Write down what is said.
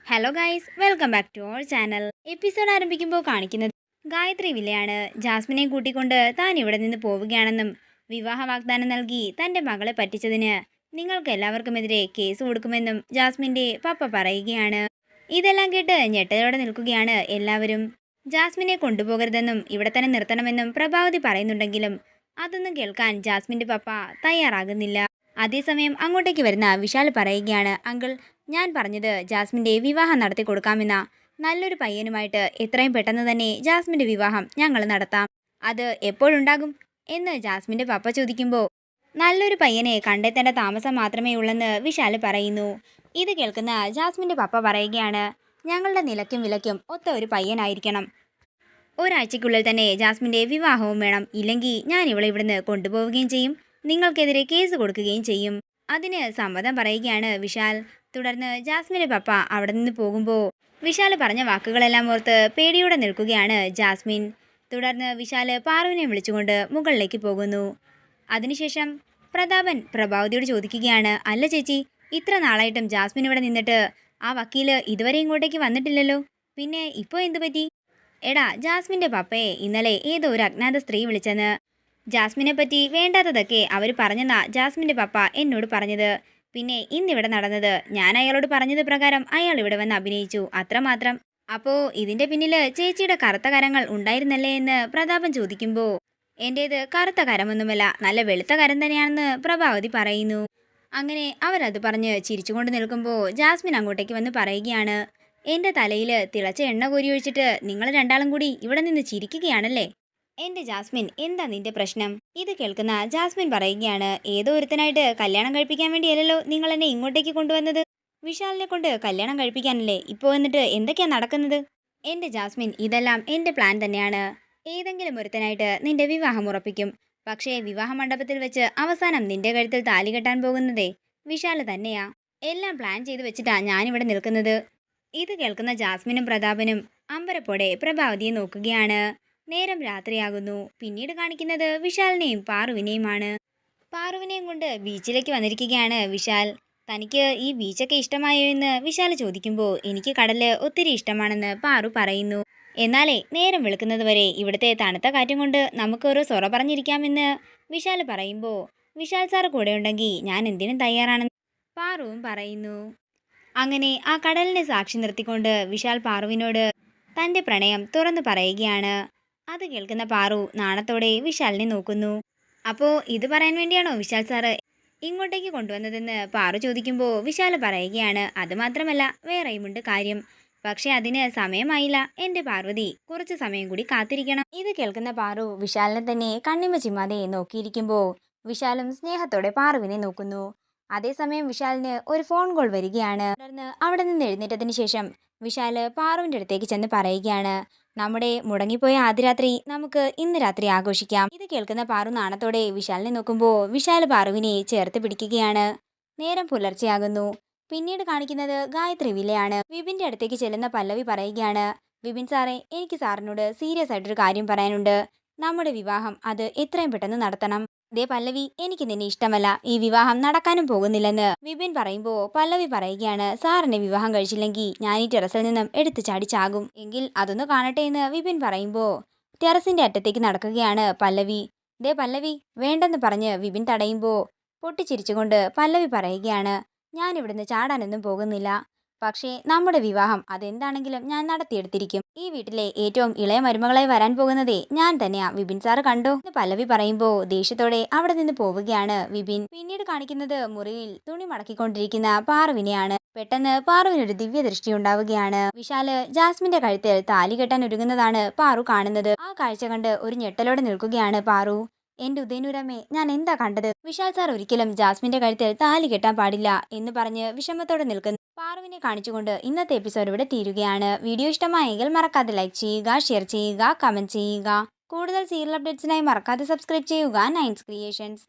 Hello guys, welcome back to our channel. Episode ആരംഭിക്കുമ്പോൾ കാണിക്കുന്നത് ഗായത്രി വില്ലയാണ്. ജാസ്മിനെ കൂട്ടിക്കൊണ്ട് താൻ ഇവിടെ നിന്ന് പോവുകയാണെന്നും വിവാഹ വാഗ്ദാനം നൽകി തൻ്റെ മകളെ പറ്റിച്ചതിന് നിങ്ങൾക്ക് എല്ലാവർക്കുമെതിരെ കേസ് കൊടുക്കുമെന്നും ജാസ്മിൻ്റെ പപ്പ പറയുകയാണ്. ഇതെല്ലാം കേട്ട് ഞെട്ടലോടെ നിൽക്കുകയാണ് എല്ലാവരും. ജാസ്മിനെ കൊണ്ടുപോകരുതെന്നും ഇവിടെ തന്നെ നിർത്തണമെന്നും പ്രഭാവതി പറയുന്നുണ്ടെങ്കിലും അതൊന്നും കേൾക്കാൻ ജാസ്മിൻ്റെ പപ്പ തയ്യാറാകുന്നില്ല. അതേസമയം അങ്ങോട്ടേക്ക് വരുന്ന വിശാൽ പറയുകയാണ്, അങ്കിൾ, ഞാൻ പറഞ്ഞത് ജാസ്മിൻ്റെ വിവാഹം നടത്തി കൊടുക്കാമെന്ന. നല്ലൊരു പയ്യനുമായിട്ട് എത്രയും പെട്ടെന്ന് തന്നെ ജാസ്മിൻ്റെ വിവാഹം ഞങ്ങൾ നടത്താം. അത് എപ്പോഴുണ്ടാകും എന്ന് ജാസ്മിൻ്റെ പപ്പ ചോദിക്കുമ്പോൾ നല്ലൊരു പയ്യനെ കണ്ടെത്തേണ്ട താമസം മാത്രമേ ഉള്ളെന്ന് വിശാൽ പറയുന്നു. ഇത് കേൾക്കുന്ന ജാസ്മിൻ്റെ പപ്പ പറയുകയാണ്, ഞങ്ങളുടെ നിലയ്ക്കും വിലയ്ക്കും ഒത്ത ഒരു പയ്യനായിരിക്കണം. ഒരാഴ്ചയ്ക്കുള്ളിൽ തന്നെ ജാസ്മിൻ്റെ വിവാഹവും വേണം. ഇല്ലെങ്കിൽ ഞാൻ ഇവളെ ഇവിടുന്ന് കൊണ്ടുപോവുകയും ചെയ്യും. നിങ്ങൾക്കെതിരെ കേസ് കൊടുക്കുകയും ചെയ്യും. അതിന് സമ്മതം പറയുകയാണ് വിശാൽ. തുടർന്ന് ജാസ്മിൻ്റെ പപ്പ അവിടെ നിന്ന് പോകുമ്പോൾ വിശാൽ പറഞ്ഞ വാക്കുകളെല്ലാം ഓർത്ത് പേടിയോടെ നിൽക്കുകയാണ് ജാസ്മിൻ. തുടർന്ന് വിശാൽ പാറുവിനെ വിളിച്ചുകൊണ്ട് മുകളിലേക്ക് പോകുന്നു. അതിനുശേഷം പ്രതാപൻ പ്രഭാവതിയോട് ചോദിക്കുകയാണ്, അല്ല ചേച്ചി, ഇത്ര നാളായിട്ടും ജാസ്മിൻ ഇവിടെ നിന്നിട്ട് ആ വക്കീല് ഇതുവരെ ഇങ്ങോട്ടേക്ക് വന്നിട്ടില്ലല്ലോ, പിന്നെ ഇപ്പോൾ എന്തു പറ്റി? എടാ, ജാസ്മിൻ്റെ പപ്പയെ ഇന്നലെ ഏതോ ഒരു അജ്ഞാത സ്ത്രീ വിളിച്ചെന്ന്. ജാസ്മിനെ പറ്റി വേണ്ടാത്തതൊക്കെ അവർ പറഞ്ഞെന്നാ ജാസ്മിൻ്റെ പപ്പ എന്നോട് പറഞ്ഞത്. പിന്നെ ഇന്നിവിടെ നടന്നത് ഞാൻ അയാളോട് പറഞ്ഞത് പ്രകാരം അയാൾ ഇവിടെ വന്ന് അഭിനയിച്ചു, അത്രമാത്രം. അപ്പോൾ ഇതിൻ്റെ പിന്നിൽ ചേച്ചിയുടെ കറുത്ത കരങ്ങൾ ഉണ്ടായിരുന്നല്ലേ എന്ന് പ്രതാപൻ ചോദിക്കുമ്പോൾ എൻ്റേത് കറുത്ത കരമൊന്നുമല്ല, നല്ല വെളുത്ത കരം തന്നെയാണെന്ന് പ്രഭാവതി പറയുന്നു. അങ്ങനെ അവരത് പറഞ്ഞ് ചിരിച്ചുകൊണ്ട് നിൽക്കുമ്പോൾ ജാസ്മിൻ അങ്ങോട്ടേക്ക് വന്ന് പറയുകയാണ്, എൻ്റെ തലയിൽ തിളച്ച എണ്ണ കോരി ഒഴിച്ചിട്ട് നിങ്ങൾ രണ്ടാളും കൂടി ഇവിടെ നിന്ന് ചിരിക്കുകയാണല്ലേ? എൻ്റെ ജാസ്മിൻ, എന്താ നിന്റെ പ്രശ്നം? ഇത് കേൾക്കുന്ന ജാസ്മിൻ പറയുകയാണ്, ഏതോ ഒരുത്തനായിട്ട് കല്യാണം കഴിപ്പിക്കാൻ വേണ്ടിയല്ലോ നിങ്ങൾ എന്നെ ഇങ്ങോട്ടേക്ക് കൊണ്ടുവന്നത്. വിശാലിനെ കൊണ്ട് കല്യാണം കഴിപ്പിക്കാനല്ലേ ഇപ്പോൾ എന്നിട്ട് എന്തൊക്കെയാ നടക്കുന്നത്? എൻ്റെ ജാസ്മിൻ, ഇതെല്ലാം എൻ്റെ പ്ലാൻ തന്നെയാണ്. ഏതെങ്കിലും ഒരുത്തനായിട്ട് നിന്റെ വിവാഹം ഉറപ്പിക്കും. പക്ഷേ വിവാഹ മണ്ഡപത്തിൽ വെച്ച് അവസാനം നിന്റെ കഴുത്തിൽ താലി കെട്ടാൻ പോകുന്നതേ വിശാൽ തന്നെയാ. എല്ലാം പ്ലാൻ ചെയ്ത് വെച്ചിട്ടാ ഞാനിവിടെ നിൽക്കുന്നത്. ഇത് കേൾക്കുന്ന ജാസ്മിനും പ്രതാപനും അമ്പരപ്പോടെ പ്രഭാവതിയെ നോക്കുകയാണ്. നേരം രാത്രിയാകുന്നു. പിന്നീട് കാണിക്കുന്നത് വിശാലിനെയും പാറുവിനെയുമാണ്. പാറുവിനെയും കൊണ്ട് ബീച്ചിലേക്ക് വന്നിരിക്കുകയാണ് വിശാൽ. തനിക്ക് ഈ ബീച്ചൊക്കെ ഇഷ്ടമായോ എന്ന് വിശാൽ ചോദിക്കുമ്പോൾ എനിക്ക് കടല് ഒത്തിരി ഇഷ്ടമാണെന്ന് പാറു പറയുന്നു. എന്നാലേ നേരം വെളുക്കുന്നത് വരെ ഇവിടുത്തെ തണുത്ത കാറ്റും കൊണ്ട് നമുക്കൊരു സൊറ പറഞ്ഞിരിക്കാമെന്ന് വിശാൽ പറയുമ്പോൾ വിശാൽ സാർ കൂടെ ഉണ്ടെങ്കിൽ ഞാൻ എന്തിനും തയ്യാറാണെന്ന് പാറുവും പറയുന്നു. അങ്ങനെ ആ കടലിനെ സാക്ഷി നിർത്തിക്കൊണ്ട് വിശാൽ പാറുവിനോട് തൻ്റെ പ്രണയം തുറന്നു പറയുകയാണ്. അത് കേൾക്കുന്ന പാറു നാണത്തോടെ വിശാലിനെ നോക്കുന്നു. അപ്പോൾ ഇത് പറയാൻ വേണ്ടിയാണോ വിശാൽ സാറ് ഇങ്ങോട്ടേക്ക് കൊണ്ടുവന്നതെന്ന് പാറു ചോദിക്കുമ്പോൾ വിശാൽ പറയുകയാണ്, അതുമാത്രമല്ല വേറെയുമുണ്ട് കാര്യം. പക്ഷെ അതിന് സമയമായില്ല എൻ്റെ പാർവതി, കുറച്ച് സമയം കൂടി കാത്തിരിക്കണം. ഇത് കേൾക്കുന്ന പാറു വിശാലിനെ തന്നെ കണ്ണിമ ചിമ്മാതെ നോക്കിയിരിക്കുമ്പോൾ വിശാലും സ്നേഹത്തോടെ പാറുവിനെ നോക്കുന്നു. അതേസമയം വിശാലിന് ഒരു ഫോൺ കോൾ വരികയാണ്. തുടർന്ന് അവിടെ നിന്ന് എഴുന്നേറ്റതിന് ശേഷം വിശാൽ പാറുവിൻ്റെ അടുത്തേക്ക് ചെന്ന് പറയുകയാണ്, നമ്മുടെ മുടങ്ങിപ്പോയ ആദ്യ രാത്രി നമുക്ക് ഇന്ന് രാത്രി ആഘോഷിക്കാം. ഇത് കേൾക്കുന്ന പാറു നാണത്തോടെ വിശാലിനെ നോക്കുമ്പോൾ വിശാൽ പാറുവിനെ ചേർത്ത് പിടിക്കുകയാണ്. നേരം പുലർച്ചെയാകുന്നു. പിന്നീട് കാണിക്കുന്നത് ഗായത്രി വില്ലയാണ്. വിപിൻ്റെ അടുത്തേക്ക് ചെല്ലുന്ന പല്ലവി പറയുകയാണ്, വിപിൻ സാറേ, എനിക്ക് സാറിനോട് സീരിയസ് ആയിട്ടൊരു കാര്യം പറയാനുണ്ട്. നമ്മുടെ വിവാഹം അത് എത്രയും പെട്ടെന്ന് നടത്തണം. ദേ പല്ലവി, എനിക്ക് നിന്നെ ഇഷ്ടമല്ല, ഈ വിവാഹം നടക്കാനും പോകുന്നില്ലെന്ന് വിപിൻ പറയുമ്പോൾ പല്ലവി പറയുകയാണ്, സാറിനെ വിവാഹം കഴിച്ചില്ലെങ്കിൽ ഞാൻ ഈ ടെറസിൽ നിന്നും എടുത്തു ചാടി ചാകും. എങ്കിൽ അതൊന്ന് കാണട്ടെ എന്ന് വിപിൻ പറയുമ്പോൾ ടെറസിന്റെ അറ്റത്തേക്ക് നടക്കുകയാണ് പല്ലവി. ദേ പല്ലവി, വേണ്ടെന്ന് പറഞ്ഞ് വിപിൻ തടയുമ്പോൾ പൊട്ടിച്ചിരിച്ചുകൊണ്ട് പല്ലവി പറയുകയാണ്, ഞാൻ ഇവിടുന്ന് ചാടാനൊന്നും പോകുന്നില്ല. പക്ഷേ നമ്മുടെ വിവാഹം അതെന്താണെങ്കിലും ഞാൻ നടത്തിയെടുത്തിരിക്കും. ഈ വീട്ടിലെ ഏറ്റവും ഇളയ മരുമകളായി വരാൻ പോകുന്നതേ ഞാൻ തന്നെയാ. വിപിൻ സാറ് കണ്ടോ എന്ന് പല്ലവി പറയുമ്പോൾ ദേഷ്യത്തോടെ അവിടെ നിന്ന് പോവുകയാണ് വിപിൻ. പിന്നീട് കാണിക്കുന്നത് മുറിയിൽ തുണി മടക്കിക്കൊണ്ടിരിക്കുന്ന പാറുവിനെയാണ്. പെട്ടെന്ന് പാറുവിനൊരു ദിവ്യ ദൃഷ്ടി ഉണ്ടാവുകയാണ്. വിശാല് ജാസ്മിന്റെ കഴുത്തിൽ താലി കെട്ടാൻ ഒരുങ്ങുന്നതാണ് പാറു കാണുന്നത്. ആ കാഴ്ച കണ്ട് ഒരു ഞെട്ടലോടെ നിൽക്കുകയാണ് പാറു. എന്റെ ഉദയനൂരമ്മേ, ഞാൻ എന്താ കണ്ടത്? വിശാൽ സാർ ഒരിക്കലും ജാസ്മിന്റെ കഴുത്തിൽ താലി കെട്ടാൻ പാടില്ല എന്ന് പറഞ്ഞ് വിഷമത്തോടെ നിൽക്കുന്നു പാറുവിനെ കാണിച്ചുകൊണ്ട് ഇന്നത്തെ എപ്പിസോഡ് ഇവിടെ തീരുകയാണ്. വീഡിയോ ഇഷ്ടമായെങ്കിൽ മറക്കാതെ ലൈക്ക് ചെയ്യുക, ഷെയർ ചെയ്യുക, കമന്റ് ചെയ്യുക. കൂടുതൽ സീരിയൽ അപ്ഡേറ്റ്സിനായി മറക്കാതെ സബ്സ്ക്രൈബ് ചെയ്യുക നയൻസ് ക്രിയേഷൻസ്.